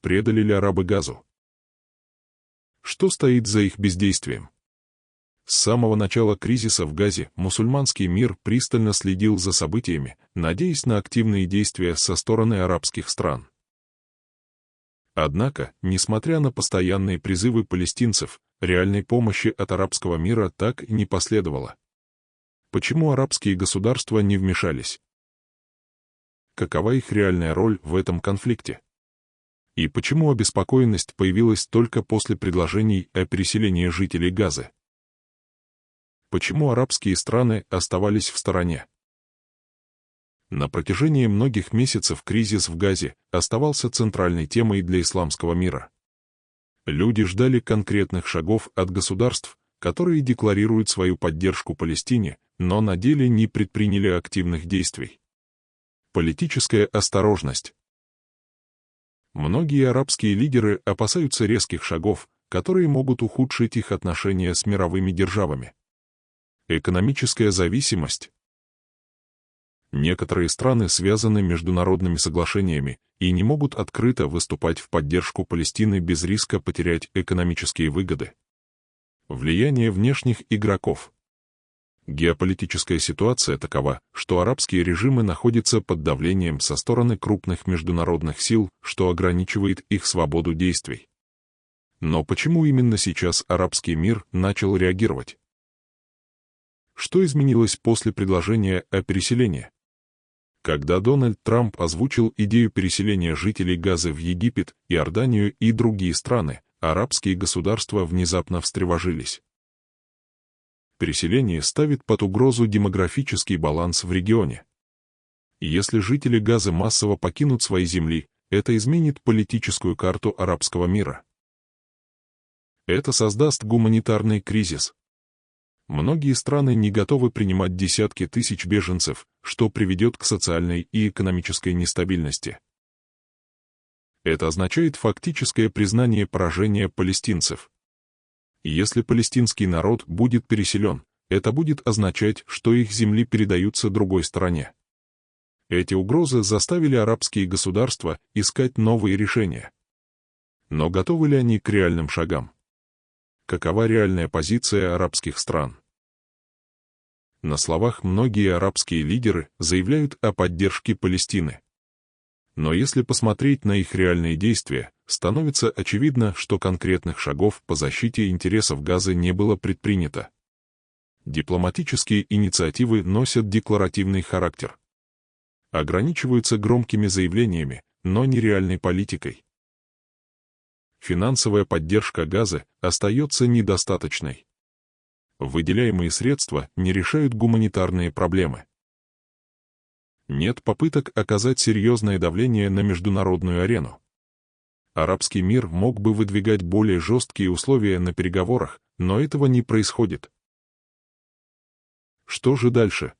Предали ли арабы Газу? Что стоит за их бездействием? С самого начала кризиса в Газе мусульманский мир пристально следил за событиями, надеясь на активные действия со стороны арабских стран. Однако, несмотря на постоянные призывы палестинцев, реальной помощи от арабского мира так и не последовало. Почему арабские государства не вмешались? Какова их реальная роль в этом конфликте? И почему обеспокоенность появилась только после предложений о переселении жителей Газы? Почему арабские страны оставались в стороне? На протяжении многих месяцев кризис в Газе оставался центральной темой для исламского мира. Люди ждали конкретных шагов от государств, которые декларируют свою поддержку Палестине, но на деле не предприняли активных действий. Политическая осторожность. Многие арабские лидеры опасаются резких шагов, которые могут ухудшить их отношения с мировыми державами. Экономическая зависимость. Некоторые страны связаны международными соглашениями и не могут открыто выступать в поддержку Палестины без риска потерять экономические выгоды. Влияние внешних игроков. Геополитическая ситуация такова, что арабские режимы находятся под давлением со стороны крупных международных сил, что ограничивает их свободу действий. Но почему именно сейчас арабский мир начал реагировать? Что изменилось после предложения о переселении? Когда Дональд Трамп озвучил идею переселения жителей Газы в Египет, Иорданию и другие страны, арабские государства внезапно встревожились. Переселение ставит под угрозу демографический баланс в регионе. Если жители Газы массово покинут свои земли, это изменит политическую карту арабского мира. Это создаст гуманитарный кризис. Многие страны не готовы принимать десятки тысяч беженцев, что приведет к социальной и экономической нестабильности. Это означает фактическое признание поражения палестинцев. Если палестинский народ будет переселен, это будет означать, что их земли передаются другой стороне. Эти угрозы заставили арабские государства искать новые решения. Но готовы ли они к реальным шагам? Какова реальная позиция арабских стран? На словах многие арабские лидеры заявляют о поддержке Палестины. Но если посмотреть на их реальные действия, становится очевидно, что конкретных шагов по защите интересов Газы не было предпринято. Дипломатические инициативы носят декларативный характер. Ограничиваются громкими заявлениями, но не реальной политикой. Финансовая поддержка Газы остается недостаточной. Выделяемые средства не решают гуманитарные проблемы. Нет попыток оказать серьезное давление на международную арену. Арабский мир мог бы выдвигать более жесткие условия на переговорах, но этого не происходит. Что же дальше?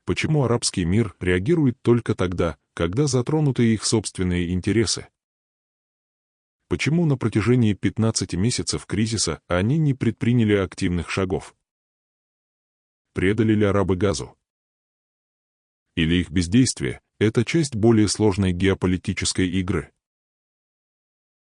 Почему арабский мир реагирует только тогда, когда затронуты их собственные интересы? Почему на протяжении 15 месяцев кризиса они не предприняли активных шагов? Предали ли арабы Газу? Или их бездействие — это часть более сложной геополитической игры?